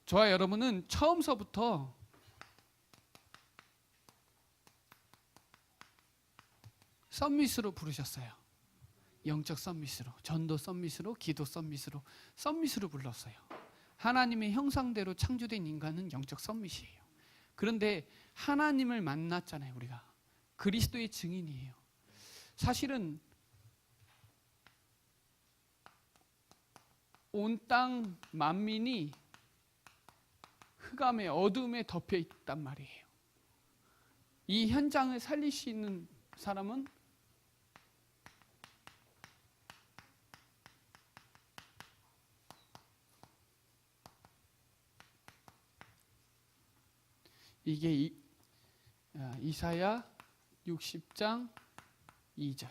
저와 여러분은 처음서부터 썸밋으로 부르셨어요. 영적 썸밋으로, 전도 썸밋으로, 기도 썸밋으로, 썸밋으로 불렀어요. 하나님의 형상대로 창조된 인간은 영적 썸밋이에요. 그런데 하나님을 만났잖아요. 우리가 그리스도의 증인이에요. 사실은 온 땅 만민이 흑암의 어둠에 덮여 있단 말이에요. 이 현장을 살릴 수 있는 사람은 이게 이사야 60장 2절.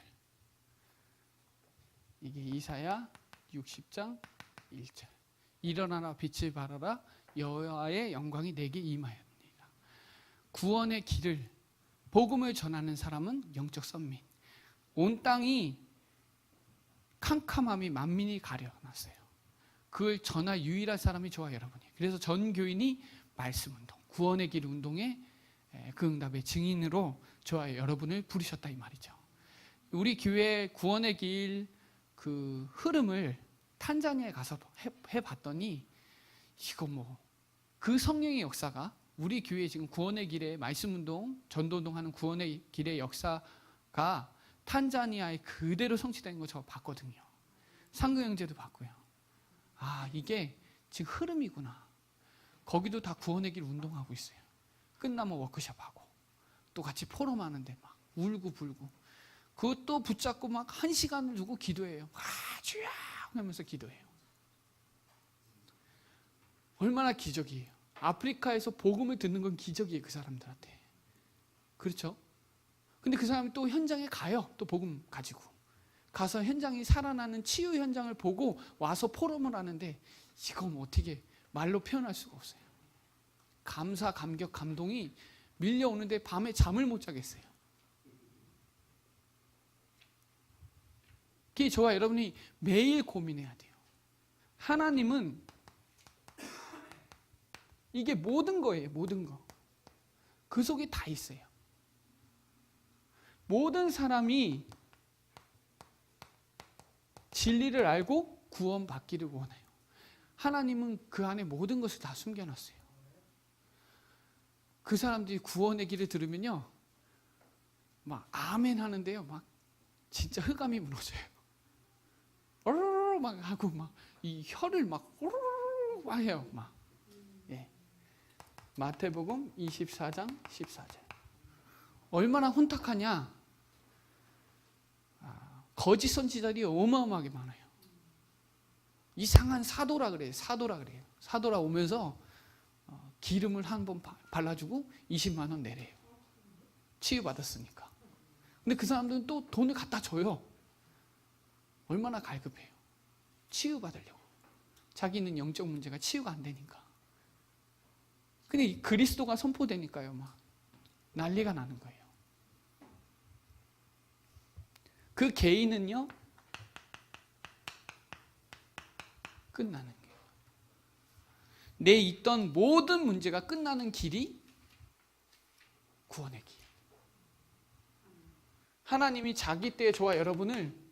이게 이사야 60장 1절. 일어나라 빛을 발하라 여호와의 영광이 내게 임하였느니라. 구원의 길을 복음을 전하는 사람은 영적 썸밋. 온 땅이 캄캄함이 만민이 가려놨어요. 그걸 전할 유일한 사람이 저와 여러분이에요. 그래서 전 교인이 말씀 운동, 구원의 길 운동의 그 응답의 증인으로 저와 여러분을 부르셨다 이 말이죠. 우리 교회 구원의 길 그 흐름을 탄자니아에 가서 해봤더니 이거 그 성령의 역사가 우리 교회 지금 구원의 길에 말씀 운동, 전도 운동하는 구원의 길의 역사가 탄자니아에 그대로 성취되는 거 저 봤거든요. 상그 형제도 봤고요. 아, 이게 지금 흐름이구나. 거기도 다 구원의 길 운동하고 있어요. 끝나면 워크숍하고 또 같이 포럼하는데 막 울고 불고 그것도 붙잡고 막 1시간을 두고 기도해요. 주야 하면서 기도해요. 얼마나 기적이에요. 아프리카에서 복음을 듣는 건 기적이에요. 그 사람들한테. 그렇죠? 근데 그 사람이 또 현장에 가요. 또 복음 가지고 가서 현장이 살아나는 치유 현장을 보고 와서 포럼을 하는데 이건 어떻게 말로 표현할 수가 없어요. 감사, 감격, 감동이 밀려오는데 밤에 잠을 못 자겠어요. 그게 저와 여러분이 매일 고민해야 돼요. 하나님은 이게 모든 거예요. 모든 거. 그 속에 다 있어요. 모든 사람이 진리를 알고 구원받기를 원해요. 하나님은 그 안에 모든 것을 다 숨겨놨어요. 그 사람들이 구원의 길을 들으면요, 막 아멘 하는데요, 막 진짜 흑암이 무너져요. 어르르 막 하고 막 이 혀를 막 오르르 막 해요. 막. 예. 마태복음 24장 14절. 얼마나 혼탁하냐? 거짓 선지자들이 어마어마하게 많아요. 이상한 사도라 그래요. 사도라 그래요. 사도라 오면서 기름을 한 번 발라주고 20만 원 내래요. 치유받았으니까. 근데 그 사람들은 또 돈을 갖다 줘요. 얼마나 갈급해요. 치유받으려고. 자기는 영적 문제가 치유가 안 되니까. 근데 그리스도가 선포되니까요, 막 난리가 나는 거예요. 그 개인은요, 끝나는 거예요. 내 있던 모든 문제가 끝나는 길이 구원의 길. 하나님이 자기 때에 저와 여러분을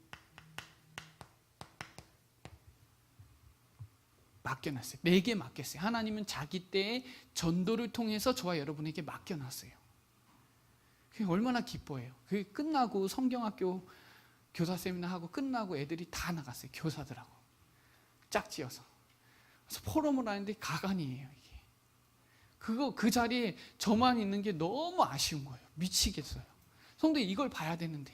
맡겨놨어요. 내게 맡겼어요. 하나님은 자기 때에 전도를 통해서 저와 여러분에게 맡겨놨어요. 그게 얼마나 기뻐해요. 그게 끝나고 성경학교 교사 세미나 하고 끝나고 애들이 다 나갔어요. 교사들하고 짝지어서. 그래서 포럼을 하는데 가관이에요. 이게. 그 자리에 저만 있는 게 너무 아쉬운 거예요. 미치겠어요. 성도 이걸 봐야 되는데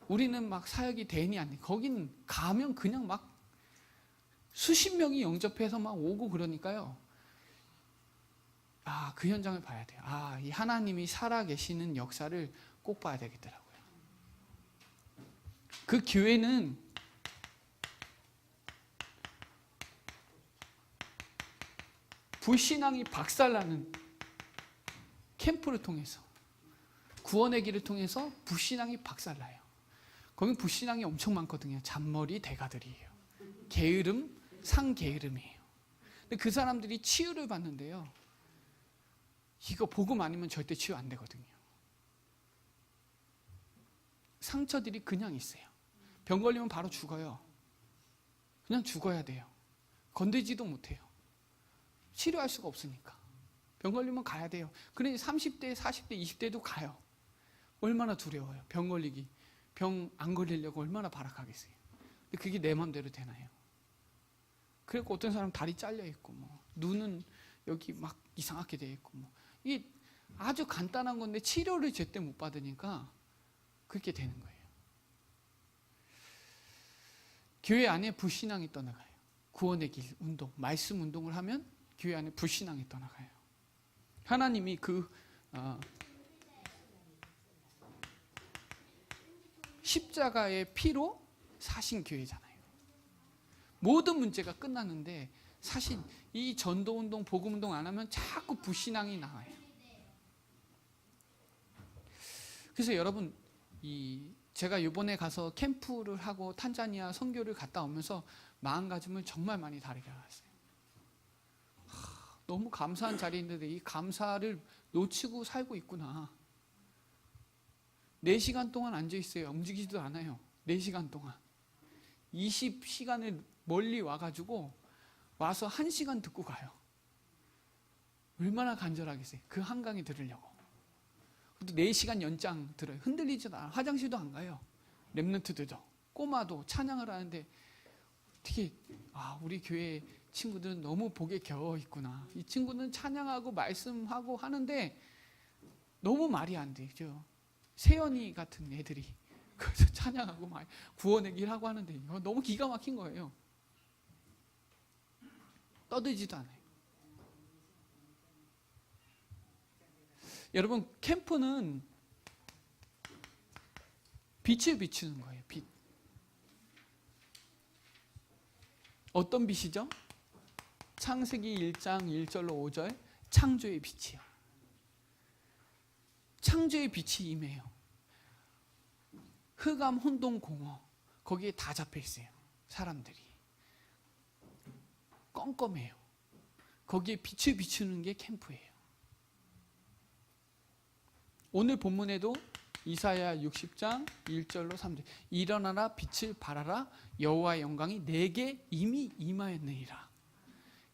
우리는 막 사역이 되니 안 돼. 거기는 가면 그냥 막 수십 명이 영접해서 막 오고 그러니까요. 아, 그 현장을 봐야 돼요. 아, 이 하나님이 살아계시는 역사를 꼭 봐야 되겠더라고요. 그 교회는 불신앙이 박살나는 캠프를 통해서 구원의 길을 통해서 불신앙이 박살나요. 거긴 불신앙이 엄청 많거든요. 잔머리 대가들이에요. 게으름, 상게으름이에요. 근데 그 사람들이 치유를 받는데요. 이거 복음 아니면 절대 치유 안 되거든요. 상처들이 그냥 있어요. 병 걸리면 바로 죽어요. 그냥 죽어야 돼요. 건들지도 못해요. 치료할 수가 없으니까. 병 걸리면 가야 돼요. 그래 30대, 40대, 20대도 가요. 얼마나 두려워요. 병 걸리기. 병 안 걸리려고 얼마나 발악하겠어요. 근데 그게 내 맘대로 되나요? 그리고 어떤 사람 다리 잘려 있고 뭐 눈은 여기 막 이상하게 돼 있고 뭐 이게 아주 간단한 건데 치료를 제때 못 받으니까 그렇게 되는 거예요. 교회 안에 불신앙이 떠나가요. 구원의 길 운동, 말씀 운동을 하면 교회 안에 불신앙이 떠나가요. 하나님이 그 십자가의 피로 사신 교회잖아요. 모든 문제가 끝났는데 사실 이 전도운동, 복음운동 안 하면 자꾸 불신앙이 나와요. 그래서 여러분 제가 이번에 가서 캠프를 하고 탄자니아 선교를 갔다 오면서 마음가짐을 정말 많이 다르게 알았어요. 너무 감사한 자리인데 이 감사를 놓치고 살고 있구나. 4시간 동안 앉아있어요. 움직이지도 않아요. 4시간 동안 20시간을 멀리 와가지고 와서 1시간 듣고 가요. 얼마나 간절하겠어요. 그 한강에 들으려고. 또 4시간 연장 들어요. 흔들리지도 않아요. 화장실도 안 가요. 렘넌트들도 꼬마도 찬양을 하는데 어떻게 우리 교회 친구들은 너무 복에 겨워 있구나. 이 친구는 찬양하고 말씀하고 하는데 너무 말이 안 되죠. 세연이 같은 애들이 그래서 찬양하고 막 구원의 길 하고 하는데 너무 기가 막힌 거예요. 떠들지도 않아요. 여러분 캠프는 빛을 비추는 거예요. 빛. 어떤 빛이죠? 창세기 1장 1절로 5절 창조의 빛이요. 창조의 빛이 임해요. 흑암, 혼돈, 공허 거기에 다 잡혀 있어요. 사람들이 껌껌해요. 거기에 빛을 비추는 게 캠프예요. 오늘 본문에도 이사야 60장 1절로 3절 일어나라 빛을 발하라 여호와의 영광이 내게 이미 임하였느니라.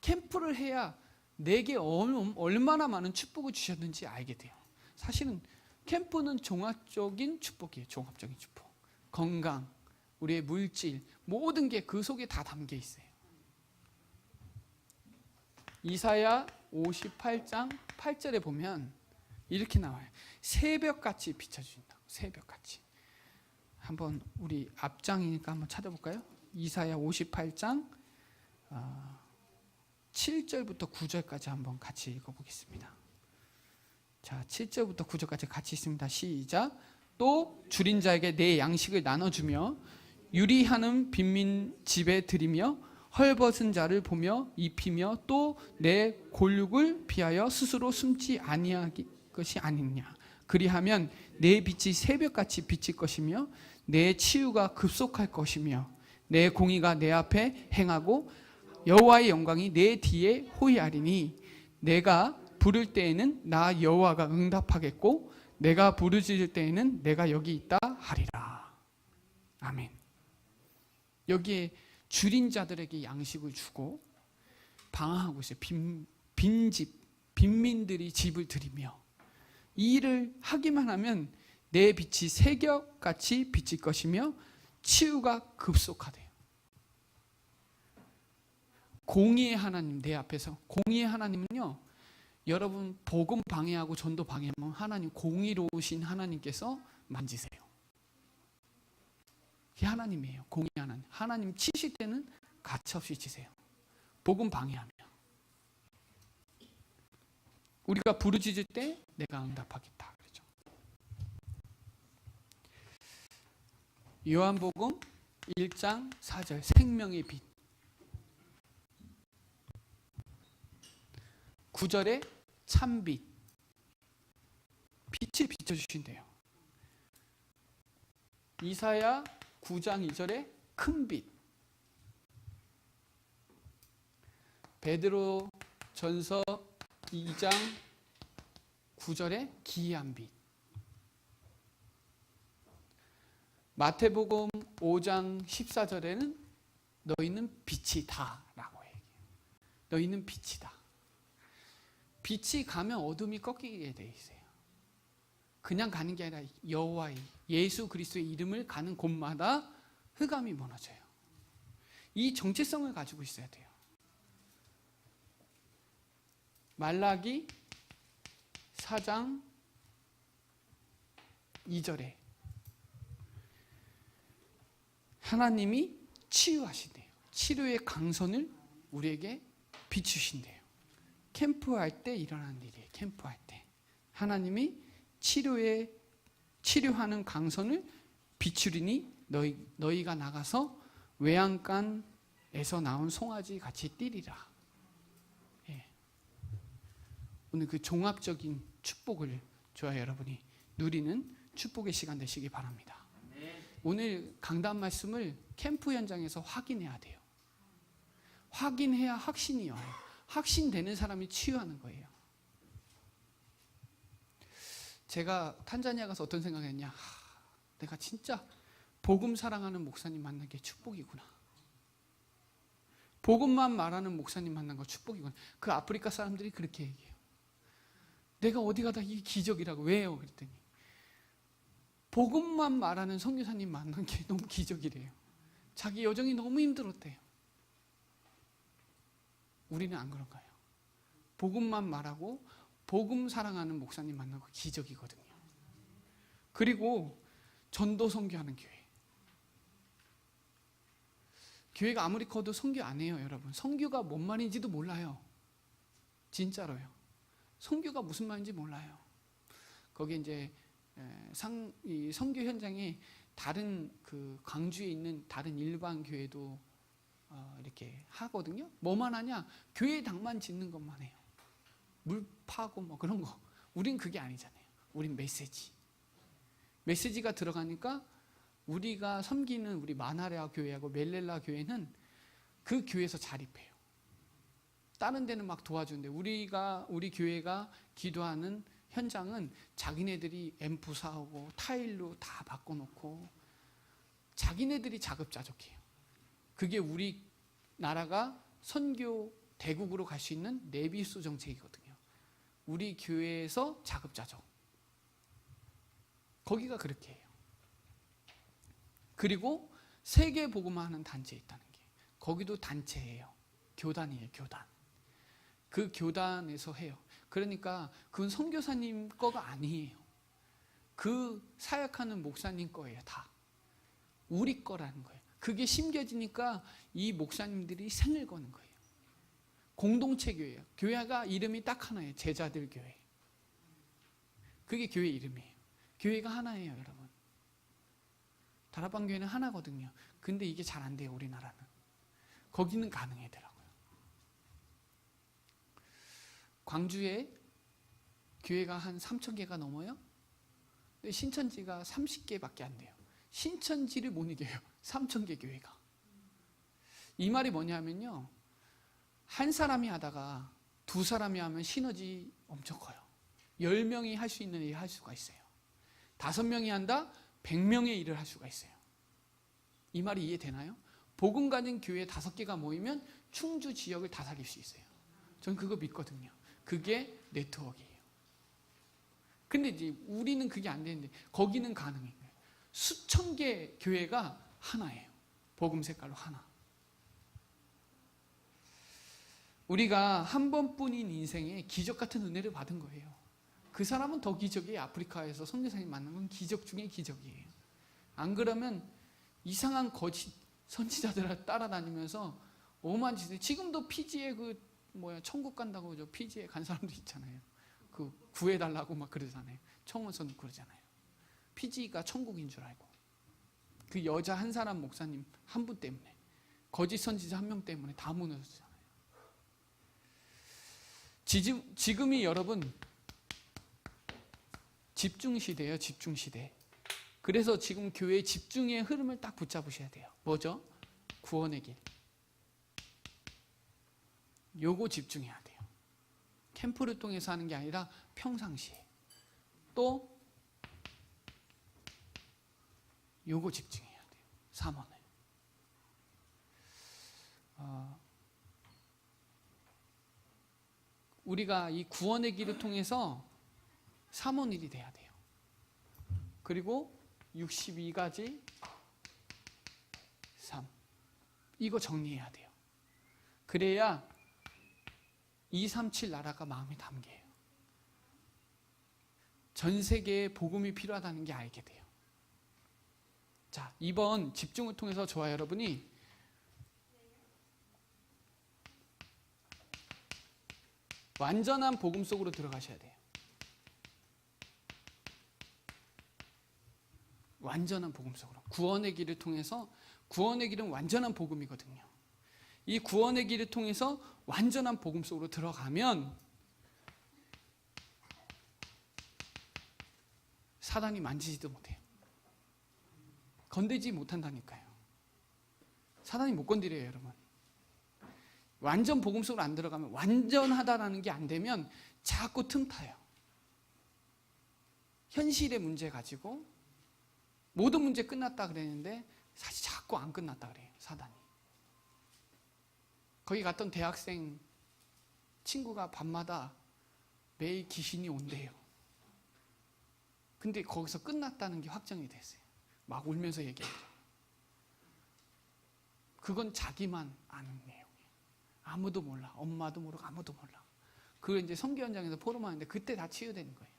캠프를 해야 내게 얼마나 많은 축복을 주셨는지 알게 돼요. 사실은 캠프는 종합적인 축복이에요. 종합적인 축복. 건강, 우리의 물질 모든 게 그 속에 다 담겨 있어요. 이사야 58장 8절에 보면 이렇게 나와요. 새벽같이 비춰주신다고. 새벽같이. 한번 우리 앞장이니까 한번 찾아볼까요? 이사야 58장 7절부터 9절까지 한번 같이 읽어보겠습니다. 자, 7절부터 9절까지 같이 있습니다. 시작. 또 줄인 자에게 내 양식을 나눠주며 유리하는 빈민 집에 들이며 헐벗은 자를 보며 입히며 또 내 골육을 피하여 스스로 숨지 아니할 것이 아니냐. 그리하면 내 빛이 새벽같이 비칠 것이며 내 치유가 급속할 것이며 내 공의가 내 앞에 행하고 여호와의 영광이 내 뒤에 호위하리니 내가 부를 때에는 나 여호와가 응답하겠고 내가 부르짖을 때에는 내가 여기 있다 하리라. 아멘. 여기에 줄인 자들에게 양식을 주고 방황하고 있어요. 빈집, 빈민들이 집을 들이며 이 일을 하기만 하면 내 빛이 새벽같이 비칠 것이며 치유가 급속하대요. 공의의 하나님, 내 앞에서 공의의 하나님은요, 여러분 복음 방해하고 전도 방해하면 하나님 공의로우신 하나님께서 만지세요. 그게 하나님이에요. 공의 하나님. 하나님 치실 때는 가차없이 치세요. 복음 방해하면. 우리가 부르짖을 때 내가 응답하겠다. 그렇죠. 요한복음 1장 4절 생명의 빛. 9절에 참빛. 빛을 비춰주신대요. 이사야 9장 2절에 큰 빛. 베드로 전서 2장 9절에 기이한 빛. 마태복음 5장 14절에는 너희는 빛이다 라고 얘기해요. 너희는 빛이다. 빛이 가면 어둠이 꺾이게 돼 있어요. 그냥 가는 게 아니라 여호와의 예수 그리스도의 이름을 가는 곳마다 흑암이 무너져요. 이 정체성을 가지고 있어야 돼요. 말라기 4장 2절에 하나님이 치유하신대요. 치료의 강선을 우리에게 비추신대요. 캠프할 때 일어나는 일이에요. 캠프할 때 하나님이 치료하는 강선을 비추리니 너희가 나가서 외양간에서 나온 송아지 같이 뛰리라. 예. 오늘 그 종합적인 축복을 저와 여러분이 누리는 축복의 시간 되시기 바랍니다. 오늘 강단 말씀을 캠프 현장에서 확인해야 돼요. 확인해야 확신이 와요. 확신되는 사람이 치유하는 거예요. 제가 탄자니아 가서 어떤 생각을 했냐. 내가 진짜 복음 사랑하는 목사님 만난 게 축복이구나. 복음만 말하는 목사님 만난 거 축복이구나. 그 아프리카 사람들이 그렇게 얘기해요. 내가 어디 가다 이 기적이라고. 왜요? 그랬더니 복음만 말하는 선교사님 만난 게 너무 기적이래요. 자기 여정이 너무 힘들었대요. 우리는 안 그런가요? 복음만 말하고 복음 사랑하는 목사님 만난 거 기적이거든요. 그리고 전도 선교하는 교회. 교회가 아무리 커도 선교 안 해요, 여러분. 선교가 뭔 말인지도 몰라요. 진짜로요. 선교가 무슨 말인지 몰라요. 거기 이제 이 선교 현장에 다른 그 광주에 있는 다른 일반 교회도 이렇게 하거든요. 뭐만 하냐? 교회당만 짓는 것만 해요. 물 파고 뭐 그런 거. 우린 그게 아니잖아요. 우린 메시지가 들어가니까 우리가 섬기는 우리 마나레아 교회하고 멜렐라 교회는 그 교회에서 자립해요. 다른 데는 막 도와주는데 우리 교회가 기도하는 현장은 자기네들이 앰프 사오고 타일로 다 바꿔놓고 자기네들이 자급자족해요. 그게 우리나라가 선교 대국으로 갈 수 있는 내비수 정책이거든요. 우리 교회에서 자급자족. 거기가 그렇게 해요. 그리고 세계 복음화하는 단체에 있다는 게 거기도 단체예요. 교단이에요. 교단. 그 교단에서 해요. 그러니까 그건 선교사님 거가 아니에요. 그 사역하는 목사님 거예요. 다. 우리 거라는 거예요. 그게 심겨지니까 이 목사님들이 생을 거는 거예요. 공동체 교회예요. 교회가 이름이 딱 하나예요. 제자들 교회. 그게 교회 이름이에요. 교회가 하나예요, 여러분. 다락방 교회는 하나거든요. 근데 이게 잘 안 돼요, 우리나라는. 거기는 가능하더라고요. 광주에 교회가 한 3,000개가 넘어요. 근데 신천지가 30개밖에 안 돼요. 신천지를 못 이겨요. 3,000개 교회가. 이 말이 뭐냐면요. 한 사람이 하다가 두 사람이 하면 시너지 엄청 커요. 10명이 할 수 있는 일을 할 수가 있어요. 5명이 한다? 100명의 일을 할 수가 있어요. 이 말이 이해되나요? 복음 가진 교회 5개가 모이면 충주 지역을 다 살릴 수 있어요. 전 그거 믿거든요. 그게 네트워크예요. 근데 이제 우리는 그게 안 되는데 거기는 가능해요. 수천 개 교회가 하나예요. 복음 색깔로 하나. 우리가 한 번뿐인 인생에 기적 같은 은혜를 받은 거예요. 그 사람은 더 기적이에요. 아프리카에서 선교사님 만난 건 기적 중에 기적이에요. 안 그러면 이상한 거짓 선지자들을 따라다니면서 오만 짓을. 지금도 피지에 천국 간다고 저 피지에 간 사람도 있잖아요. 그 구해달라고 막 그러잖아요. 청원선 그러잖아요. 피지가 천국인 줄 알고. 그 여자 한 사람 목사님 한 분 때문에, 거짓 선지자 한 명 때문에 다 무너졌잖아요. 지금이 여러분 집중시대예요. 집중시대. 그래서 지금 교회의 집중의 흐름을 딱 붙잡으셔야 돼요. 뭐죠? 구원의 길. 요거 집중해야 돼요. 캠프를 통해서 하는 게 아니라 평상시에. 또 요거 집중해야 돼요. 3원을. 우리가 이 구원의 길을 통해서 3원일이 돼야 돼요. 그리고 62가지 3. 이거 정리해야 돼요. 그래야 237 나라가 마음에 담겨요. 전 세계에 복음이 필요하다는 게 알게 돼요. 자, 이번 집중을 통해서 저와 여러분이 완전한 복음 속으로 들어가셔야 돼요. 완전한 복음 속으로. 구원의 길을 통해서, 구원의 길은 완전한 복음이거든요. 이 구원의 길을 통해서 완전한 복음 속으로 들어가면 사단이 만지지도 못해요. 건들지 못한다니까요. 사단이 못 건드려요, 여러분. 완전 복음 속으로 안 들어가면, 완전하다라는 게 안 되면 자꾸 틈타요. 현실의 문제 가지고 모든 문제 끝났다 그랬는데 사실 자꾸 안 끝났다 그래요, 사단이. 거기 갔던 대학생 친구가 밤마다 매일 귀신이 온대요. 근데 거기서 끝났다는 게 확정이 됐어요. 막 울면서 얘기하죠. 그건 자기만 아는 내용이에요. 아무도 몰라. 엄마도 모르고 아무도 몰라. 그걸 이제 선교 현장에서 포럼하는데 그때 다 치유되는 거예요.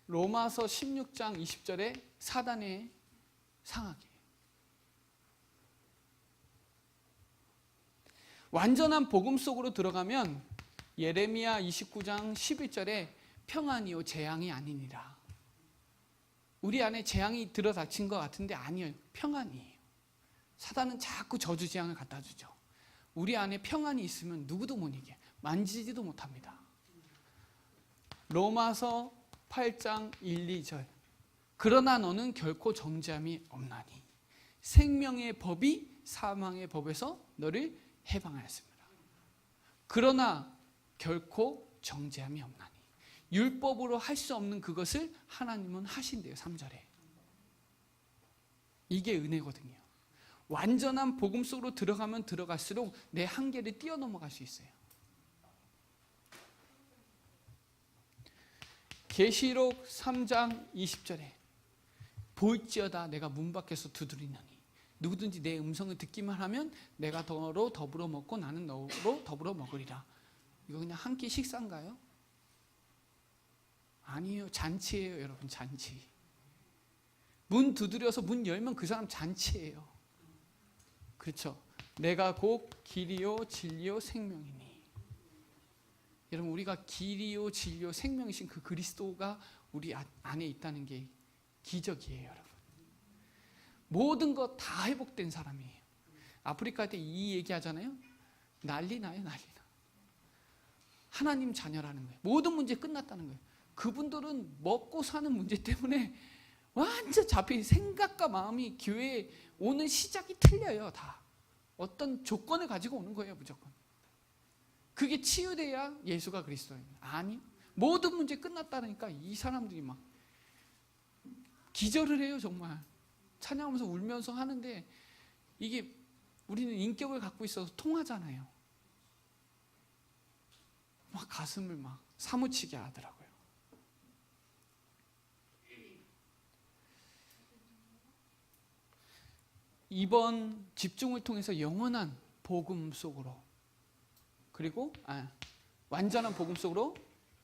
로마서 16장 20절에 사단의 상하게. 완전한 복음 속으로 들어가면 예레미야 29장 11절에 평안이요 재앙이 아니니라. 우리 안에 재앙이 들어닥친 것 같은데 아니에요. 평안이에요. 사단은 자꾸 저주재앙을 갖다 주죠. 우리 안에 평안이 있으면 누구도 못 이겨. 만지지도 못합니다. 로마서 8장 1, 2절. 그러나 너는 결코 정죄함이 없나니 생명의 법이 사망의 법에서 너를 해방하였습니다. 그러나 결코 정죄함이 없나니. 율법으로 할 수 없는 그것을 하나님은 하신대요. 3절에. 이게 은혜거든요. 완전한 복음 속으로 들어가면 들어갈수록 내 한계를 뛰어넘어갈 수 있어요. 계시록 3장 20절에 볼지어다 내가 문 밖에서 두드리노니 누구든지 내 음성을 듣기만 하면 내가 너로 더불어 먹고 나는 너로 더불어 먹으리라. 이거 그냥 한 끼 식사인가요? 아니에요. 잔치예요, 여러분. 잔치. 문 두드려서 문 열면 그 사람 잔치예요. 그렇죠? 내가 곧 길이요 진리요 생명이니. 여러분, 우리가 길이요 진리요 생명이신 그 그리스도가 우리 안에 있다는 게 기적이에요, 여러분. 모든 것 다 회복된 사람이에요. 아프리카 때 이 얘기하잖아요. 난리 나요, 난리 나. 하나님 자녀라는 거예요. 모든 문제 끝났다는 거예요. 그분들은 먹고 사는 문제 때문에 완전 잡힌 생각과 마음이 교회에 오는 시작이 틀려요. 다 어떤 조건을 가지고 오는 거예요. 무조건. 그게 치유돼야 예수가 그리스도예요. 아니, 모든 문제 끝났다니까 이 사람들이 막 기절을 해요. 정말 찬양하면서 울면서 하는데 이게 우리는 인격을 갖고 있어서 통하잖아요. 막 가슴을 막 사무치게 하더라고요. 이번 집중을 통해서 영원한 복음 속으로, 그리고 완전한 복음 속으로,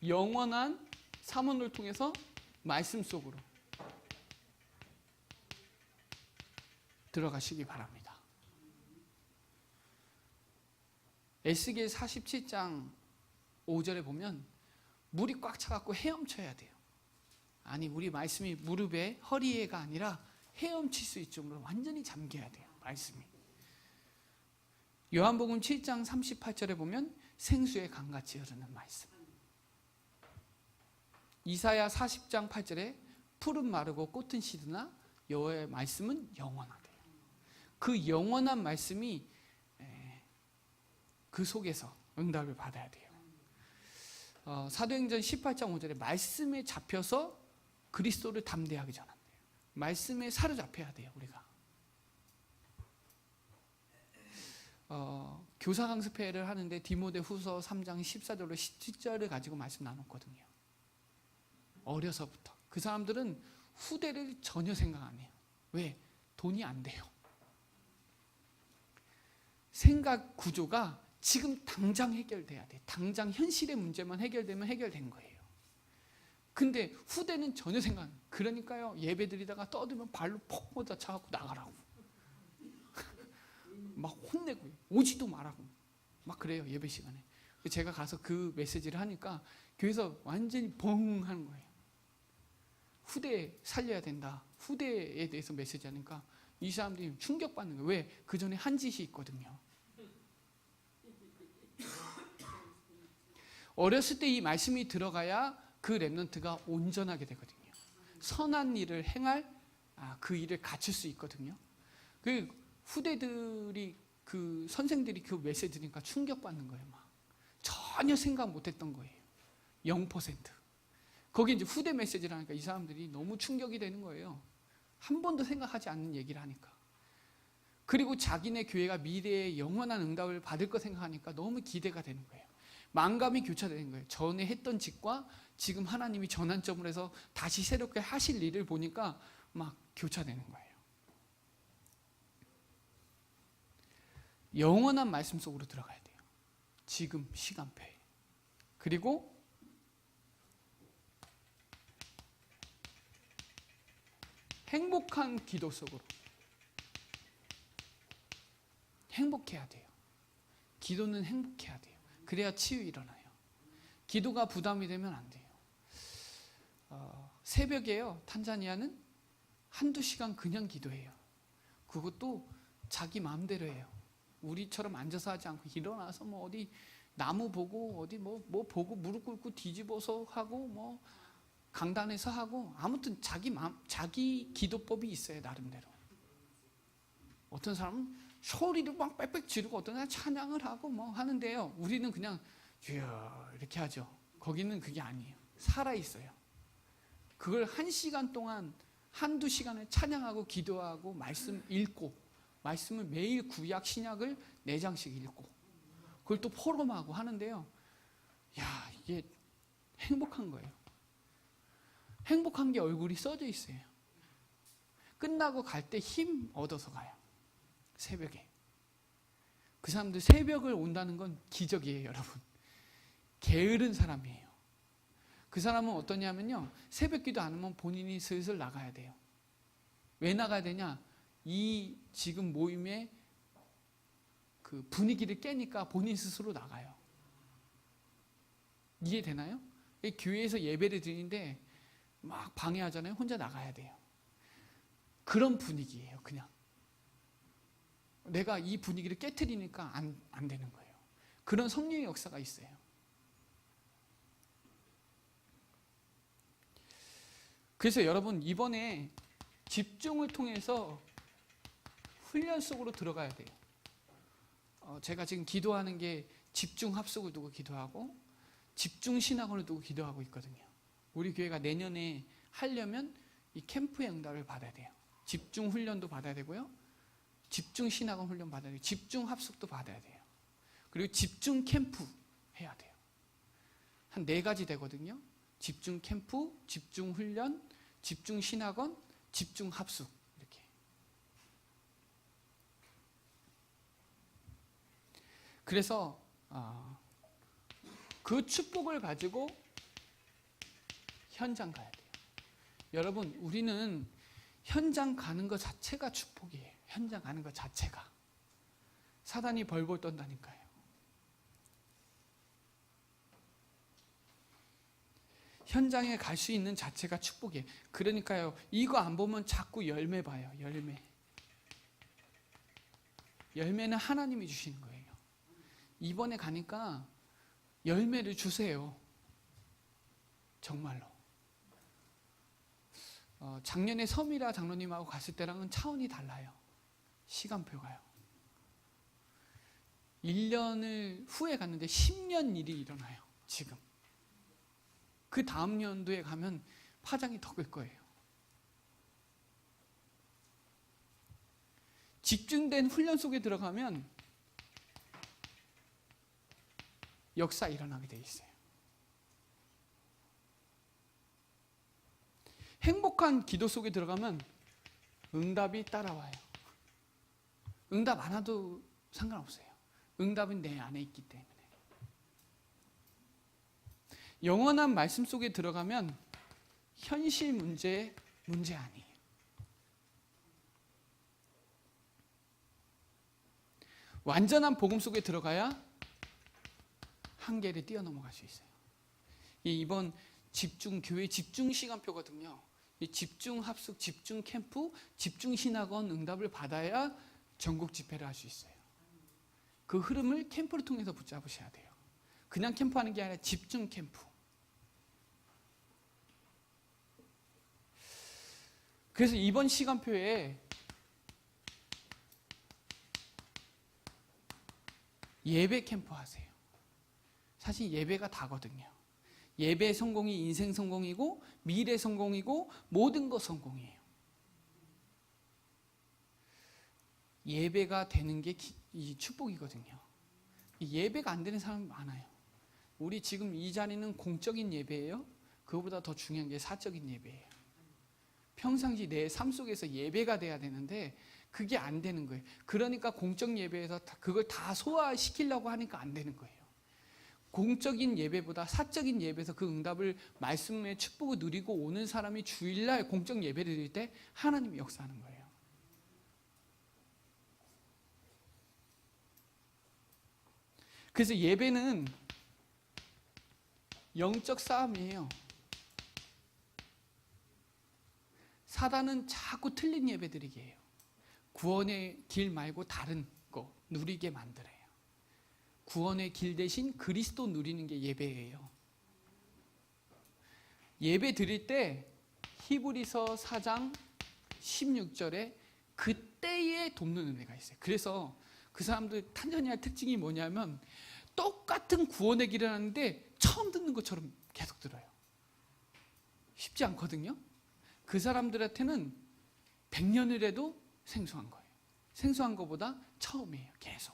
영원한 사문을 통해서 말씀 속으로 들어가시기 바랍니다. 에스겔 47장 5절에 보면 물이 꽉 차갖고 헤엄쳐야 돼요. 아니, 우리 말씀이 무릎에 허리에가 아니라 헤엄칠 수 있을 정도로 완전히 잠겨야 돼요. 말씀이. 요한복음 7장 38절에 보면 생수의 강같이 흐르는 말씀. 이사야 40장 8절에 풀은 마르고 꽃은 시드나 여호와의 말씀은 영원하대요. 그 영원한 말씀이 그 속에서 응답을 받아야 돼요. 사도행전 18장 5절에 말씀에 잡혀서 그리스도를 담대하게 전한대요. 말씀에 사로잡혀야 돼요, 우리가. 교사 강습회를 하는데 디모데후서 3장 14절로 17절을 가지고 말씀 나눴거든요. 어려서부터. 그 사람들은 후대를 전혀 생각 안 해요. 왜? 돈이 안 돼요. 생각 구조가 지금 당장 해결돼야 돼. 당장 현실의 문제만 해결되면 해결된 거예요. 근데 후대는 전혀 생각 안 해요. 그러니까요, 예배 드리다가 떠들면 발로 퍽 뻗어 차갖고 나가라고. 막 혼내고 오지도 말라고 막 그래요, 예배 시간에. 제가 가서 그 메시지를 하니까 교회에서 완전히 벙 하는 거예요. 후대 살려야 된다, 후대에 대해서 메시지 하니까 이 사람들이 충격받는 거예요. 왜? 그 전에 한 짓이 있거든요. 어렸을 때 이 말씀이 들어가야 그 렘넌트가 온전하게 되거든요. 선한 일을 행할 그 일을 갖출 수 있거든요. 그 후대들이, 그 선생들이 그 메시지 들으니까 충격받는 거예요. 막 전혀 생각 못했던 거예요. 0%. 거기 이제 후대 메시지를 하니까 이 사람들이 너무 충격이 되는 거예요. 한 번도 생각하지 않는 얘기를 하니까. 그리고 자기네 교회가 미래에 영원한 응답을 받을 거 생각하니까 너무 기대가 되는 거예요. 만감이 교차되는 거예요. 전에 했던 짓과 지금 하나님이 전환점을 해서 다시 새롭게 하실 일을 보니까 막 교차되는 거예요. 영원한 말씀 속으로 들어가야 돼요. 지금 시간표에. 그리고 행복한 기도 속으로. 행복해야 돼요. 기도는 행복해야 돼요. 그래야 치유 일어나요. 기도가 부담이 되면 안 돼요. 새벽에요, 탄자니아는 한두 시간 그냥 기도해요. 그것도 자기 마음대로 해요. 우리처럼 앉아서 하지 않고 일어나서 뭐 어디 나무 보고 어디 뭐 보고 무릎 꿇고 뒤집어서 하고 뭐 강단에서 하고, 아무튼 자기 마음, 자기 기도법이 있어요, 나름대로. 어떤 사람은 소리를 막 빽빽 지르고 어떤 사람은 찬양을 하고 뭐 하는데요, 우리는 그냥 이렇게 하죠. 거기는 그게 아니에요. 살아있어요. 그걸 1시간 동안 한두 시간을 찬양하고 기도하고 말씀 읽고, 말씀을 매일 구약 신약을 4장씩 읽고 그걸 또 포럼하고 하는데요, 야, 이게 행복한 거예요. 행복한 게 얼굴이 써져 있어요. 끝나고 갈 때 힘 얻어서 가요. 새벽에. 그 사람들 새벽을 온다는 건 기적이에요, 여러분. 게으른 사람이에요. 그 사람은 어떠냐면요, 새벽 기도 안 하면 본인이 슬슬 나가야 돼요. 왜 나가야 되냐? 이 지금 모임의 그 분위기를 깨니까 본인 스스로 나가요. 이해되나요? 교회에서 예배를 드리는데 막 방해하잖아요. 혼자 나가야 돼요. 그런 분위기예요, 그냥. 내가 이 분위기를 깨트리니까 안 되는 거예요. 그런 성령의 역사가 있어요. 그래서 여러분, 이번에 집중을 통해서 훈련 속으로 들어가야 돼요. 제가 지금 기도하는 게 집중 합숙을 두고 기도하고 집중 신학원을 두고 기도하고 있거든요. 우리 교회가 내년에 하려면 이 캠프의 응답을 받아야 돼요. 집중 훈련도 받아야 되고요, 집중 신학원 훈련 받아야 돼요, 집중 합숙도 받아야 돼요. 그리고 집중 캠프 해야 돼요. 한 4가지 되거든요. 집중 캠프, 집중 훈련, 집중 신학원, 집중 합숙, 이렇게. 그래서 그 축복을 가지고 현장 가야 돼요. 여러분, 우리는 현장 가는 것 자체가 축복이에요. 현장 가는 것 자체가. 사단이 벌벌 떤다니까요. 현장에 갈 수 있는 자체가 축복이에요. 그러니까요, 이거 안 보면 자꾸 열매 봐요. 열매는 하나님이 주시는 거예요. 이번에 가니까 열매를 주세요. 정말로. 작년에 서미라 장로님하고 갔을 때랑은 차원이 달라요. 시간표가요. 1년을 후에 갔는데 10년 일이 일어나요. 지금. 그 다음 연도에 가면 파장이 더 클 거예요. 집중된 훈련 속에 들어가면 역사 일어나게 돼 있어요. 행복한 기도 속에 들어가면 응답이 따라와요. 응답 안 와도 상관없어요. 응답은 내 안에 있기 때문에. 영원한 말씀 속에 들어가면 현실 문제 아니에요. 완전한 복음 속에 들어가야 한계를 뛰어넘어갈 수 있어요. 이번 집중 교회 집중 시간표거든요. 집중 합숙, 집중 캠프, 집중 신학원 응답을 받아야 전국 집회를 할 수 있어요. 그 흐름을 캠프를 통해서 붙잡으셔야 돼요. 그냥 캠프하는 게 아니라 집중 캠프. 그래서 이번 시간표에 예배 캠프 하세요. 사실 예배가 다거든요. 예배 성공이 인생 성공이고 미래 성공이고 모든 것 성공이에요. 예배가 되는 게 이 축복이거든요. 예배가 안 되는 사람이 많아요. 우리 지금 이 자리는 공적인 예배예요. 그거보다 더 중요한 게 사적인 예배예요. 평상시 내 삶 속에서 예배가 돼야 되는데 그게 안 되는 거예요. 그러니까 공적 예배에서 그걸 다 소화시키려고 하니까 안 되는 거예요. 공적인 예배보다 사적인 예배에서 그 응답을 말씀의 축복을 누리고 오는 사람이 주일날 공적 예배를 드릴 때 하나님이 역사하는 거예요. 그래서 예배는 영적 싸움이에요. 사단은 자꾸 틀린 예배 드리게 해요. 구원의 길 말고 다른 거 누리게 만들어요. 구원의 길 대신 그리스도 누리는 게 예배예요. 예배 드릴 때 히브리서 4장 16절에 그때에 돕는 은혜가 있어요. 그래서 그 사람들 탄자니아 특징이 뭐냐면 똑같은 구원의 길을 하는데 처음 듣는 것처럼 계속 들어요. 쉽지 않거든요. 그 사람들한테는 100년을 해도 생소한 거예요. 생소한 것보다 처음이에요. 계속.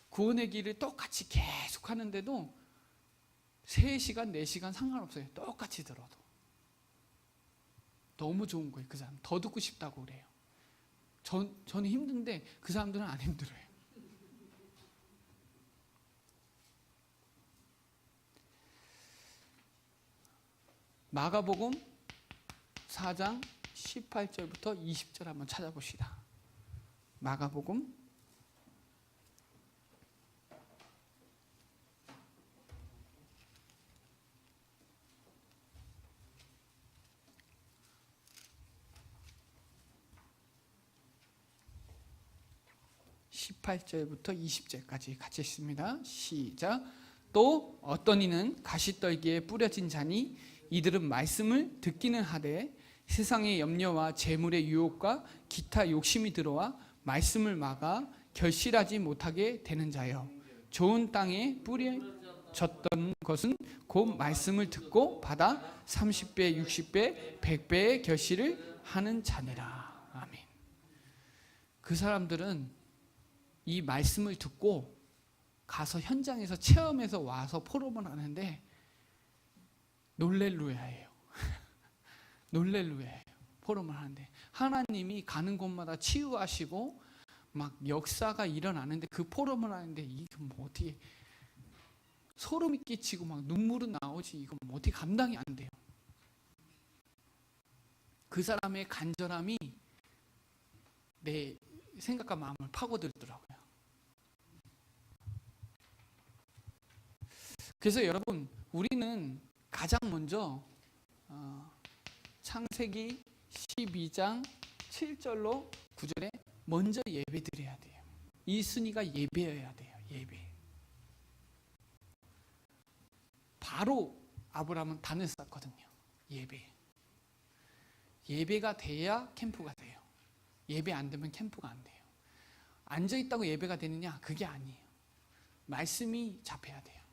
구원의 길을 똑같이 계속 하는데도 3시간, 4시간 상관없어요. 똑같이 들어도. 너무 좋은 거예요. 그 사람. 더 듣고 싶다고 그래요. 저는 힘든데 그 사람들은 안 힘들어요. 마가복음 4장 18절부터 20절 한번 찾아봅시다. 마가복음 18절부터 20절까지 같이 읽습니다. 시작. 또 어떤 이는 가시떨기에 뿌려진 자니 이들은 말씀을 듣기는 하되 세상의 염려와 재물의 유혹과 기타 욕심이 들어와 말씀을 막아 결실하지 못하게 되는 자여. 좋은 땅에 뿌려졌던 것은 곧 말씀을 듣고 받아 30배, 60배, 100배의 결실을 하는 자니라. 아멘. 그 사람들은 이 말씀을 듣고 가서 현장에서 체험해서 와서 포럼을 하는데 놀렐루야예요. 놀렐루야예요. 포럼을 하는데 하나님이 가는 곳마다 치유하시고 막 역사가 일어나는데 그 포럼을 하는데 이게 뭐 어떻게 소름이 끼치고 막 눈물은 나오지 이거 뭐 어떻게 감당이 안 돼요. 그 사람의 간절함이 내 생각과 마음을 파고들더라고요. 그래서 여러분 우리는 가장 먼저 창세기 12장 7절로 9절에 먼저 예배드려야 돼요. 이 순위가 예배여야 돼요. 예배. 바로 아브라함은 단을 쌓거든요. 예배. 예배가 돼야 캠프가 돼요. 예배 안 되면 캠프가 안 돼요. 앉아있다고 예배가 되느냐? 그게 아니에요. 말씀이 잡혀야 돼요.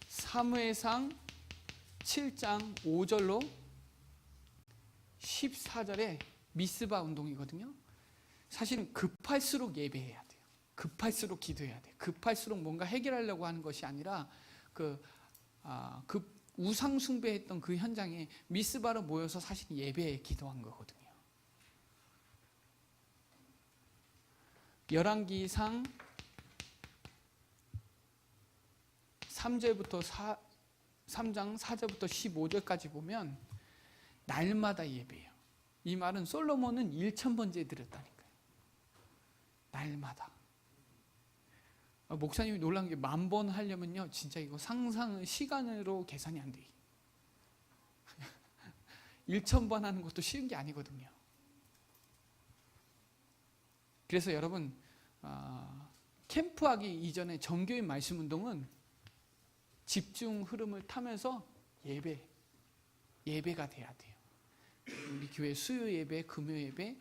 사무엘상 7장 5절로 14절에 미스바 운동이거든요. 사실은 급할수록 예배해야 돼요. 급할수록 기도해야 돼요. 급할수록 뭔가 해결하려고 하는 것이 아니라 그 우상 숭배했던 그 현장에 미스바로 모여서 사실 예배에 기도한 거거든요. 열왕기상 3장 4절부터 15절까지 보면 날마다 예배예요. 이 말은 솔로몬은 1000번째 드렸다니까요. 날마다. 목사님이 놀란 게 10,000번 하려면요, 진짜 이거 상상 시간으로 계산이 안 돼요. 1000번 하는 것도 쉬운 게 아니거든요. 그래서 여러분, 캠프하기 이전에 정교인 말씀 운동은 집중 흐름을 타면서 예배가 돼야 돼요. 우리 교회 수요 예배, 금요 예배,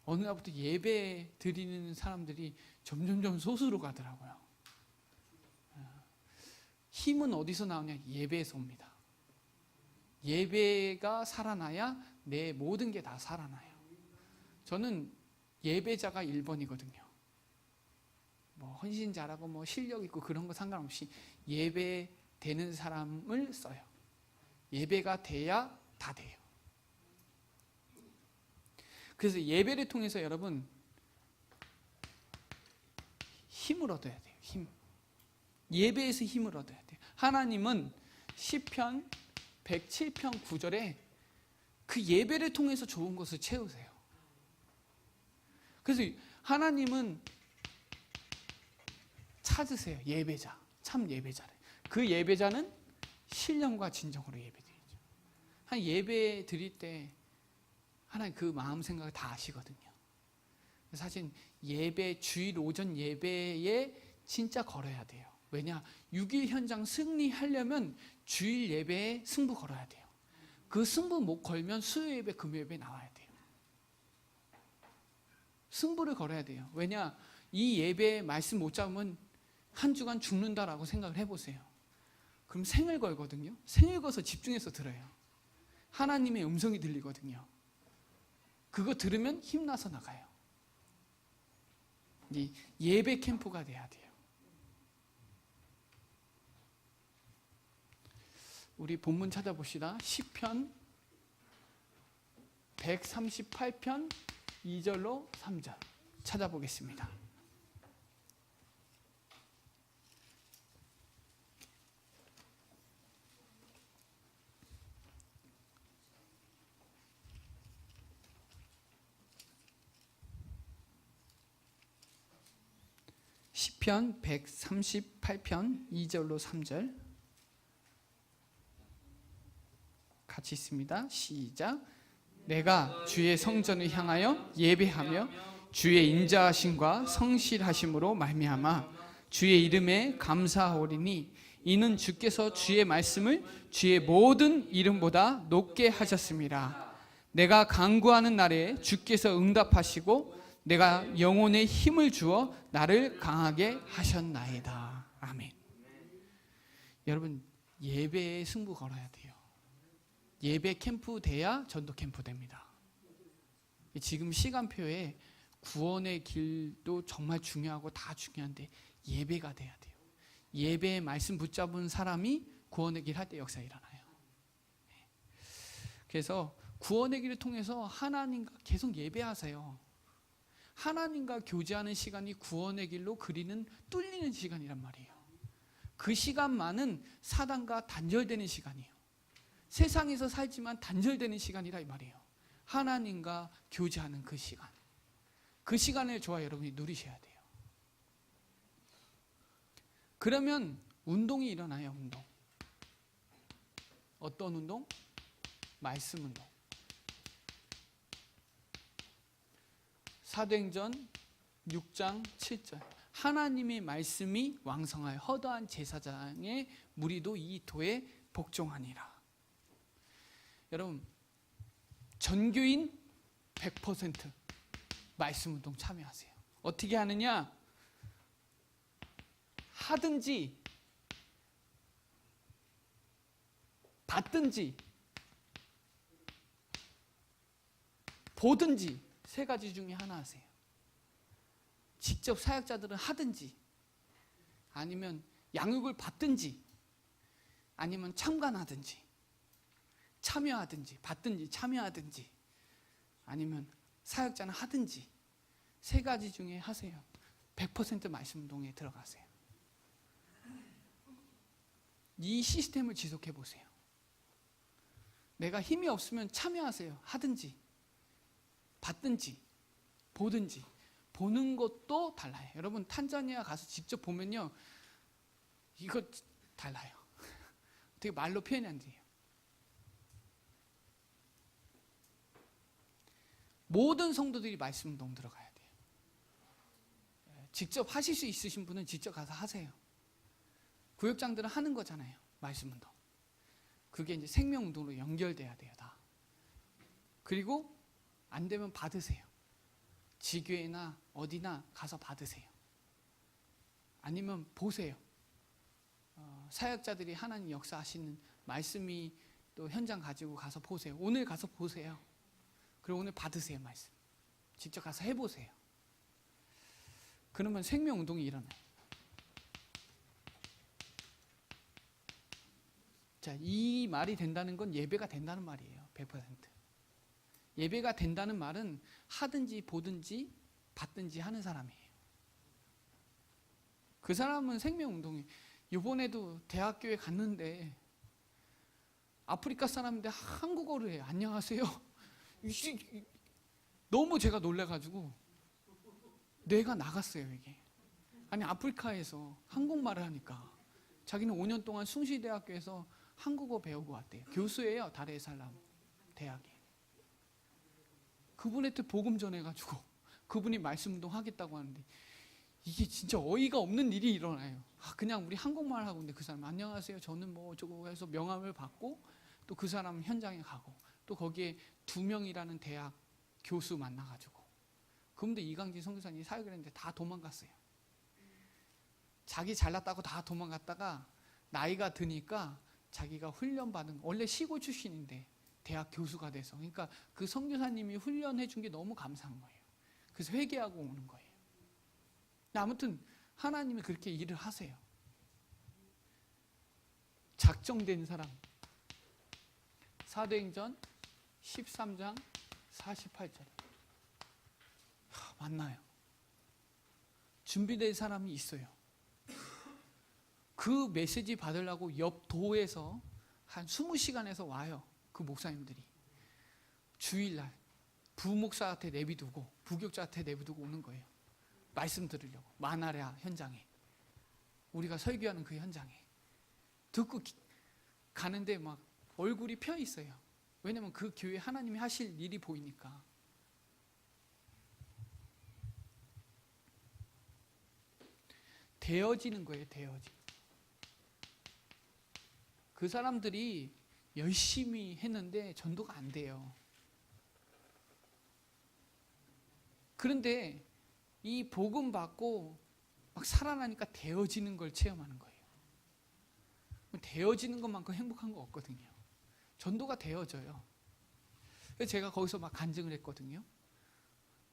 어느 날부터 예배 드리는 사람들이 점점점 소수로 가더라고요. 힘은 어디서 나오냐? 예배에서 옵니다. 예배가 살아나야 내 모든 게 다 살아나요. 저는 예배자가 1번이거든요. 뭐 헌신 잘하고 뭐 실력 있고 그런 거 상관없이 예배 되는 사람을 써요. 예배가 돼야 다 돼요. 그래서 예배를 통해서 여러분 힘을 얻어야 돼요. 힘. 예배에서 힘을 얻어야 돼요. 하나님은 시편 107편 9절에 그 예배를 통해서 좋은 것을 채우세요. 그래서 하나님은 찾으세요. 예배자, 참 예배자를. 그 예배자는 신령과 진정으로 예배드리죠. 한 예배 드릴 때 하나님 그 마음 생각을 다 아시거든요. 사실 예배, 주일 오전 예배에 진짜 걸어야 돼요. 왜냐? 6일 현장 승리하려면 주일 예배에 승부 걸어야 돼요. 그 승부 못 걸면 수요 예배, 금요 예배 나와야 돼요. 승부를 걸어야 돼요. 왜냐? 이 예배 말씀 못 잡으면 한 주간 죽는다라고 생각을 해보세요. 그럼 생을 걸거든요. 생을 걸어서 집중해서 들어요. 하나님의 음성이 들리거든요. 그거 들으면 힘나서 나가요. 예배 캠프가 돼야 돼요. 우리 본문 찾아봅시다. 시편 138편 2절로 3절 찾아보겠습니다. 시편 138편 2절로 3절 같이 있습니다. 시작. 내가 주의 성전을 향하여 예배하며 주의 인자하심과 성실하심으로 말미암아 주의 이름에 감사하오리니 이는 주께서 주의 말씀을 주의 모든 이름보다 높게 하셨습니다. 내가 간구하는 날에 주께서 응답하시고 내가 영혼에 힘을 주어 나를 강하게 하셨나이다. 아멘. 여러분, 예배에 승부 걸어야 돼요. 예배 캠프 돼야 전도 캠프 됩니다. 지금 시간표에 구원의 길도 정말 중요하고 다 중요한데 예배가 돼야 돼요. 예배의 말씀 붙잡은 사람이 구원의 길 할 때 역사 일어나요. 그래서 구원의 길을 통해서 하나님과 계속 예배하세요. 하나님과 교제하는 시간이 구원의 길로 그리는 뚫리는 시간이란 말이에요. 그 시간만은 사단과 단절되는 시간이에요. 세상에서 살지만 단절되는 시간이라 이 말이에요. 하나님과 교제하는 그 시간. 그 시간을 저와 여러분이 누리셔야 돼요. 그러면 운동이 일어나요. 운동. 어떤 운동? 말씀 운동. 사도행전 6장 7절 하나님의 말씀이 왕성하여 허다한 제사장의 무리도 이 도에 복종하니라. 여러분, 전교인 100% 말씀 운동 참여하세요. 어떻게 하느냐? 하든지 받든지 보든지 세 가지 중에 하나 하세요. 직접 사역자들은 하든지 아니면 양육을 받든지 아니면 참관하든지 참여하든지 받든지 참여하든지 아니면 사역자는 하든지 세 가지 중에 하세요. 100% 말씀 운동에 들어가세요. 이 시스템을 지속해 보세요. 내가 힘이 없으면 참여하세요. 하든지 받든지 보든지. 보는 것도 달라요. 여러분 탄자니아 가서 직접 보면요, 이거 달라요. 되게 말로 표현이 안 돼요. 모든 성도들이 말씀 운동 들어가야 돼요. 직접 하실 수 있으신 분은 직접 가서 하세요. 구역장들은 하는 거잖아요. 말씀 운동. 그게 이제 생명 운동으로 연결돼야 돼요. 다. 그리고 안 되면 받으세요. 지교회나 어디나 가서 받으세요. 아니면 보세요. 사역자들이 하나님 역사하시는 말씀이 또 현장 가지고 가서 보세요. 오늘 가서 보세요. 그리고 오늘 받으세요. 말씀. 직접 가서 해보세요. 그러면 생명 운동이 일어나요. 자, 이 말이 된다는 건 예배가 된다는 말이에요. 100%. 예배가 된다는 말은 하든지 보든지 받든지 하는 사람이에요. 그 사람은 생명운동이, 이번에도 대학교에 갔는데 아프리카 사람인데 한국어를 해요. 안녕하세요. 너무 제가 놀래가지고 뇌가 나갔어요. 이게 아니, 아프리카에서 한국말을 하니까 자기는 5년 동안 숭실대학교에서 한국어 배우고 왔대요. 교수예요. 다레살람 대학에. 그분한테 복음 전해가지고 그분이 말씀 운동 하겠다고 하는데 이게 진짜 어이가 없는 일이 일어나요. 그냥 우리 한국말 하고 있는데 그 사람 안녕하세요. 저는 뭐 어쩌고 해서 명함을 받고 또 그 사람 현장에 가고 또 거기에 2명이라는 대학 교수 만나가지고 그분들 이강진 선교사님이 사역을 했는데 다 도망갔어요. 자기 잘났다고 다 도망갔다가 나이가 드니까 자기가 훈련받은, 원래 시골 출신인데 대학 교수가 돼서, 그러니까 그 선교사님이 훈련해 준 게 너무 감사한 거예요. 그래서 회개하고 오는 거예요. 아무튼 하나님이 그렇게 일을 하세요. 작정된 사람. 사도행전 13장 48절. 만나요. 준비된 사람이 있어요. 그 메시지 받으려고 옆 도에서 한 20시간에서 와요. 그 목사님들이. 주일날 부목사한테 내비두고 부교자한테 내비두고 오는 거예요. 말씀 들으려고. 마나랴 현장에. 우리가 설교하는 그 현장에. 듣고 가는데 막 얼굴이 펴 있어요. 왜냐면 그 교회 하나님이 하실 일이 보이니까. 되어지는 거예요. 되어지. 그 사람들이 열심히 했는데 전도가 안 돼요. 그런데 이 복음 받고 막 살아나니까 되어지는 걸 체험하는 거예요. 되어지는 것만큼 행복한 거 없거든요. 전도가 되어져요. 그래서 제가 거기서 막 간증을 했거든요.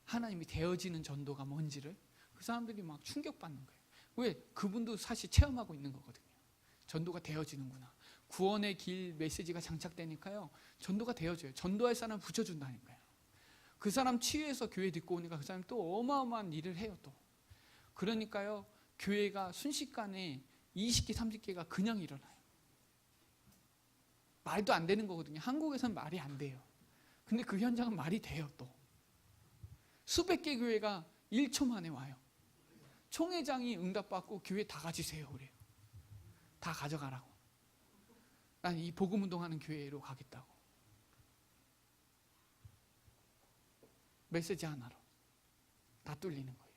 하나님이 되어지는 전도가 뭔지를. 그 사람들이 막 충격받는 거예요. 왜? 그분도 사실 체험하고 있는 거거든요. 전도가 되어지는구나. 구원의 길 메시지가 장착되니까요. 전도가 되어져요. 전도할 사람 붙여준다니까요. 그 사람 치유해서 교회 듣고 오니까 그 사람이 또 어마어마한 일을 해요. 또. 그러니까요. 교회가 순식간에 20개, 30개가 그냥 일어나요. 말도 안 되는 거거든요. 한국에서는 말이 안 돼요. 근데 그 현장은 말이 돼요. 또. 수백 개 교회가 1초 만에 와요. 총회장이 응답받고 교회 다 가지세요. 그래요. 다 가져가라고. 난 이 복음 운동하는 교회로 가겠다고. 메시지 하나로 다 뚫리는 거예요.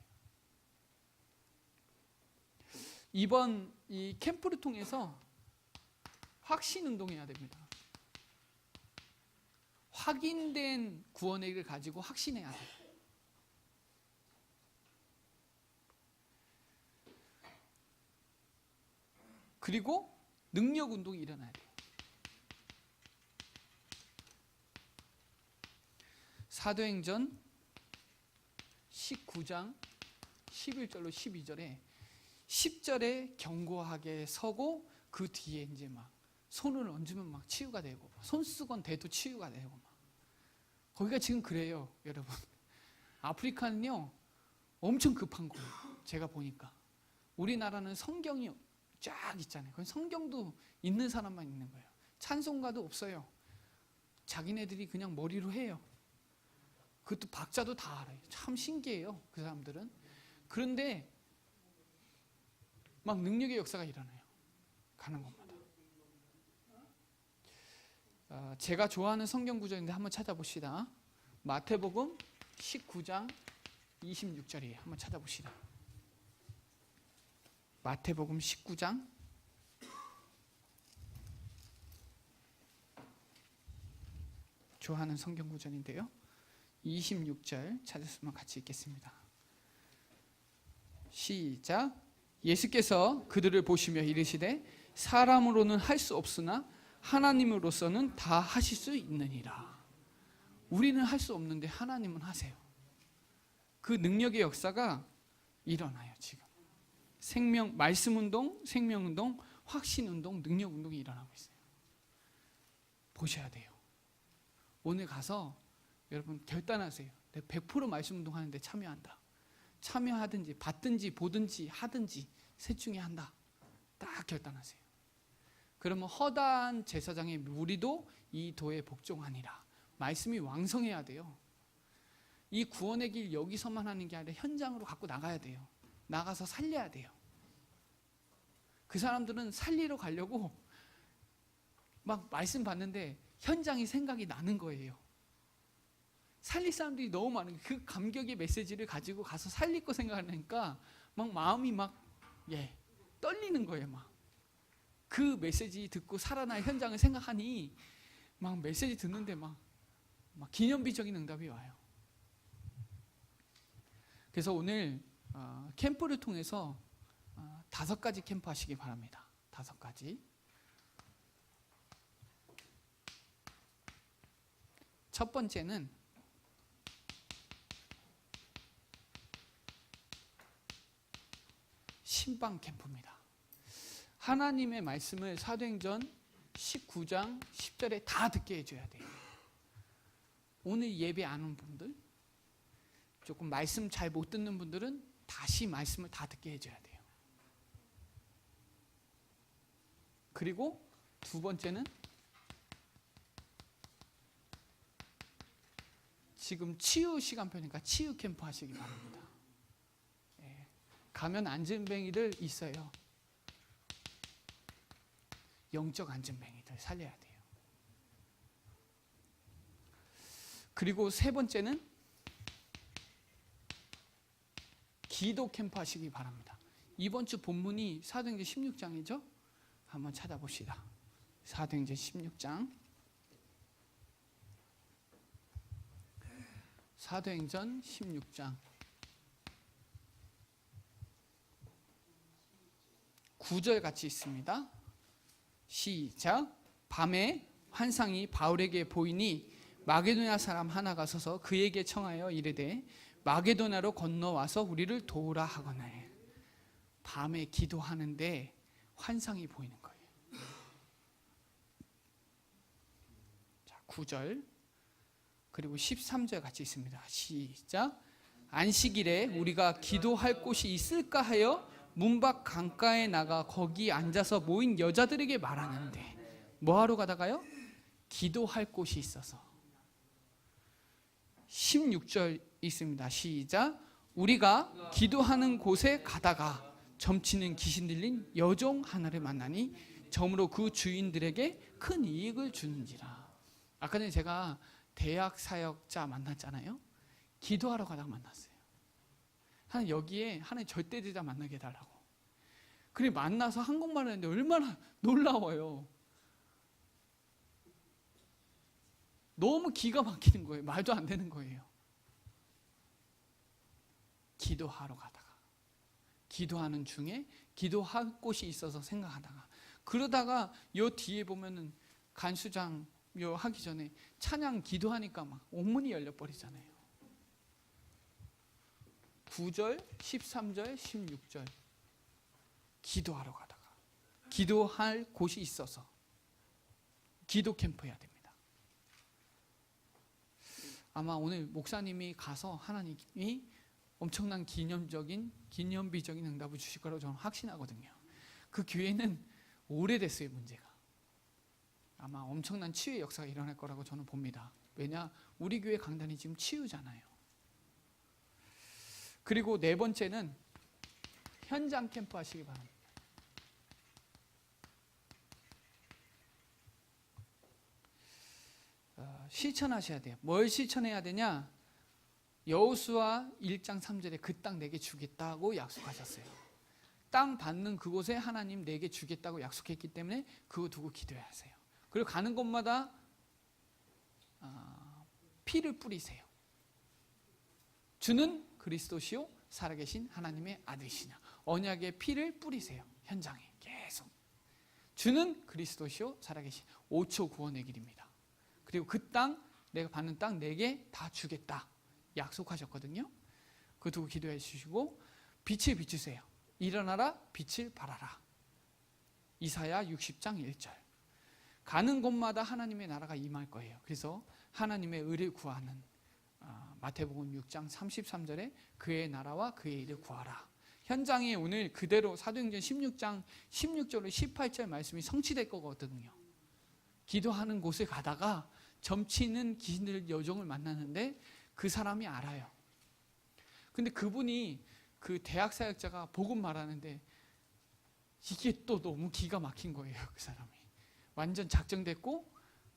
이번 이 캠프를 통해서 확신 운동해야 됩니다. 확인된 구원의 길을 가지고 확신해야 돼요. 그리고 능력 운동이 일어나야 돼요. 사도행전 19장 11절로 12절에 10절에 견고하게 서고 그 뒤에 이제 막 손을 얹으면 막 치유가 되고 손수건 대도 치유가 되고 막 거기가 지금 그래요, 여러분. 아프리카는요 엄청 급한 거예요. 제가 보니까 우리나라는 성경이 쫙 있잖아요. 그건 성경도 있는 사람만 있는 거예요. 찬송가도 없어요. 자기네들이 그냥 머리로 해요. 그것도 박자도 다 알아요. 참 신기해요, 그 사람들은. 그런데 막 능력의 역사가 일어나요, 가는 곳마다. 제가 좋아하는 성경 구절인데 한번 찾아봅시다. 마태복음 19장 26절이에요. 한번 찾아봅시다. 마태복음 19장 좋아하는 성경 구절인데요. 26절 찾았으면 같이 읽겠습니다. 시작. 예수께서 그들을 보시며 이르시되 사람으로는 할 수 없으나 하나님으로서는 다 하실 수 있느니라. 우리는 할 수 없는데 하나님은 하세요. 그 능력의 역사가 일어나요. 지금 생명, 말씀 운동, 생명 운동, 확신 운동, 능력 운동이 일어나고 있어요. 보셔야 돼요. 오늘 가서 여러분 결단하세요. 내가 100% 말씀 운동 하는데 참여한다. 참여하든지 받든지 보든지 하든지 셋 중에 한다. 딱 결단하세요. 그러면 허다한 제사장의 무리도 이 도에 복종하니라. 말씀이 왕성해야 돼요. 이 구원의 길 여기서만 하는 게 아니라 현장으로 갖고 나가야 돼요. 나가서 살려야 돼요. 그 사람들은 살리러 가려고 막 말씀 받는데 현장이 생각이 나는 거예요. 살릴 사람들이 너무 많은 그 감격의 메시지를 가지고 가서 살릴 거 생각하니까 막 마음이 막 떨리는 거예요. 막 그 메시지 듣고 살아날 현장을 생각하니 막 메시지 듣는데 막 기념비적인 응답이 와요. 그래서 오늘 캠프를 통해서 5가지 캠프 하시기 바랍니다. 5가지. 첫 번째는 신방 캠프입니다. 하나님의 말씀을 사도행전 19장 10절에 다 듣게 해줘야 돼요. 오늘 예배 안 온 분들, 조금 말씀 잘 못 듣는 분들은 다시 말씀을 다 듣게 해줘야 돼요. 그리고 두 번째는 지금 치유 시간표니까 치유 캠프 하시기 바랍니다. 가면 안전뱅이들 있어요. 영적 안전뱅이들 살려야 돼요. 그리고 세 번째는 기도 캠프 하시기 바랍니다. 이번 주 본문이 사도행전 16장이죠? 한번 찾아봅시다. 사도행전 16장. 사도행전 16장 9절 같이 있습니다. 시작. 밤에 환상이 바울에게 보이니 마게도냐 사람 하나가 서서 그에게 청하여 이르되 마게도냐로 건너와서 우리를 도우라 하거늘. 밤에 기도하는데 환상이 보이는 거예요. 자, 9절 그리고 13절 같이 있습니다. 시작. 안식일에 우리가 기도할 곳이 있을까 하여 문밖 강가에 나가 거기 앉아서 모인 여자들에게 말하는데 뭐하러 가다가요? 기도할 곳이 있어서. 16절 있습니다. 시작. 우리가 기도하는 곳에 가다가 점치는 귀신 들린 여종 하나를 만나니 점으로 그 주인들에게 큰 이익을 주는지라. 아까 전에 제가 대학 사역자 만났잖아요. 기도하러 가다가 만났어요. 하나님 여기에 하나님 절대제자 만나게 해달라고. 그래 만나서 한국말을 했는데 얼마나 놀라워요. 너무 기가 막히는 거예요. 말도 안 되는 거예요. 기도하러 가다가, 기도하는 중에 기도할 곳이 있어서 생각하다가, 그러다가 요 뒤에 보면은 간수장 요 하기 전에 찬양 기도하니까 막 옥문이 열려버리잖아요. 9절, 13절, 16절 기도하러 가다가, 기도할 곳이 있어서 기도 캠프 해야 됩니다. 아마 오늘 목사님이 가서 하나님이 엄청난 기념비적인 응답을 주실 거라고 저는 확신하거든요. 그 교회는 오래됐어요. 문제가 아마 엄청난 치유의 역사가 일어날 거라고 저는 봅니다. 왜냐? 우리 교회 강단이 지금 치유잖아요. 그리고 네 번째는 현장 캠프 하시기 바랍니다. 실천하셔야 돼요. 뭘 실천해야 되냐? 여호수아 1장 3절에 그 땅 내게 주겠다고 약속하셨어요. 땅 받는 그곳에 하나님 내게 주겠다고 약속했기 때문에 그거 두고 기도해야 하세요. 그리고 가는 곳마다 피를 뿌리세요. 주는 그리스도시요 살아계신 하나님의 아들이시냐. 언약의 피를 뿌리세요. 현장에 계속. 주는 그리스도시요 살아계신 5초 구원의 길입니다. 그리고 그 땅, 내가 받는 땅 내게 다 주겠다 약속하셨거든요. 그거 두고 기도해 주시고, 빛을 비추세요. 일어나라 빛을 발하라. 이사야 60장 1절. 가는 곳마다 하나님의 나라가 임할 거예요. 그래서 하나님의 의를 구하는 마태복음 6장 33절에 그의 나라와 그의 일을 구하라. 현장에 오늘 그대로 사도행전 16장 16절로 18절 말씀이 성취될 거거든요. 기도하는 곳에 가다가 점치는 귀신들 여종을 만나는데 그 사람이 알아요. 근데 그분이 그 대학 사역자가 복음 말하는데 이게 또 너무 기가 막힌 거예요. 그 사람이 완전 작정됐고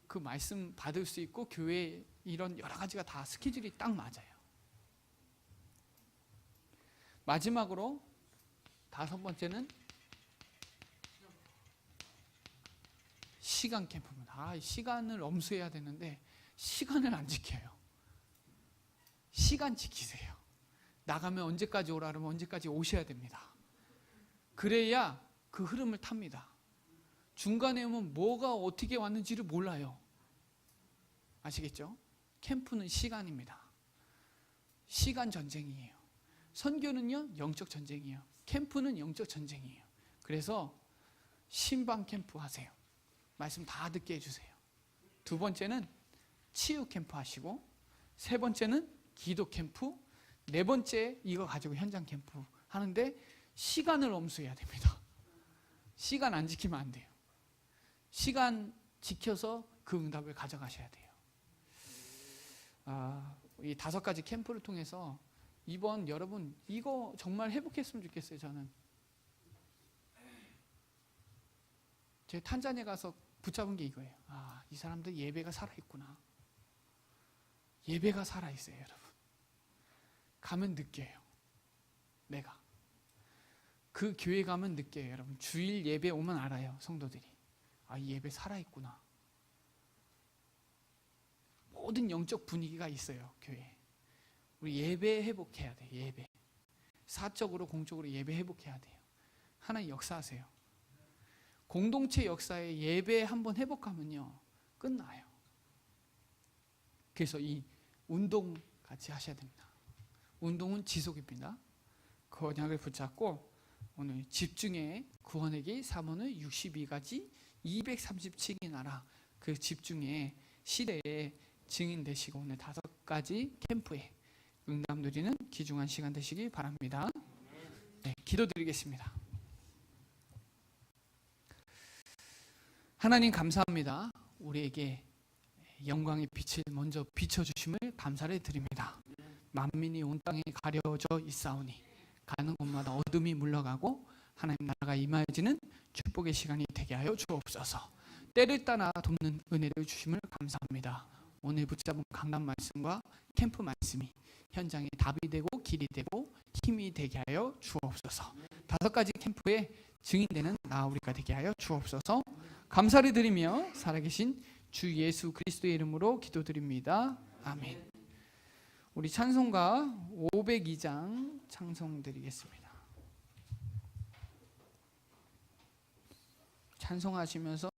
그 말씀 받을 수 있고 교회 이런 여러 가지가 다 스케줄이 딱 맞아요. 마지막으로 5번째는 시간 캠프입니다. 시간을 엄수해야 되는데 시간을 안 지켜요. 시간 지키세요. 나가면 언제까지 오라 그러면 언제까지 오셔야 됩니다. 그래야 그 흐름을 탑니다. 중간에 오면 뭐가 어떻게 왔는지를 몰라요. 아시겠죠? 캠프는 시간입니다. 시간 전쟁이에요. 선교는요 영적 전쟁이에요. 캠프는 영적 전쟁이에요. 그래서 신방 캠프 하세요. 말씀 다 듣게 해주세요. 2번째는 치유 캠프 하시고, 3번째는 기도 캠프, 4번째 이거 가지고 현장 캠프 하는데 시간을 엄수해야 됩니다. 시간 안 지키면 안 돼요. 시간 지켜서 그 응답을 가져가셔야 돼요. 이 5가지 캠프를 통해서 이번 여러분 이거 정말 회복했으면 좋겠어요. 저는 제 탄자니아 가서 붙잡은 게 이거예요. 이 사람들 예배가 살아있구나. 예배가 살아있어요. 여러분 가면 느껴요. 내가 그 교회 가면 느껴요. 여러분 주일 예배 오면 알아요. 성도들이 이 예배 살아있구나. 모든 영적 분위기가 있어요. 교회에. 우리 예배 회복해야 돼요. 예배 사적으로 공적으로 예배 회복해야 돼요. 하나님 역사하세요. 공동체 역사에 예배 한번 회복하면요 끝나요. 그래서 이 운동 같이 하셔야 됩니다. 운동은 지속입니다. 그 언약을 붙잡고 오늘 집중의 구원의 길 3원의 62가지 237개 나라 그 집중의 시대에 증인 되시고 오늘 5가지 캠프에 응답 누리는 귀중한 시간 되시기 바랍니다. 네, 기도드리겠습니다. 하나님 감사합니다. 우리에게 영광의 빛을 먼저 비춰주심을 감사를 드립니다. 만민이 온 땅에 가려져 있사오니 가는 곳마다 어둠이 물러가고 하나님 나라가 임하여지는 축복의 시간이 되게 하여 주옵소서. 때를 따라 돕는 은혜를 주심을 감사합니다. 오늘 붙잡은 강단 말씀과 캠프 말씀이 현장에 답이 되고 길이 되고 힘이 되게 하여 주옵소서. 5가지 캠프에 증인되는 나 우리가 되게 하여 주옵소서. 감사를 드리며 살아계신 주 예수 그리스도의 이름으로 기도드립니다. 아멘. 우리 찬송가 502장 찬송드리겠습니다. 찬송하시면서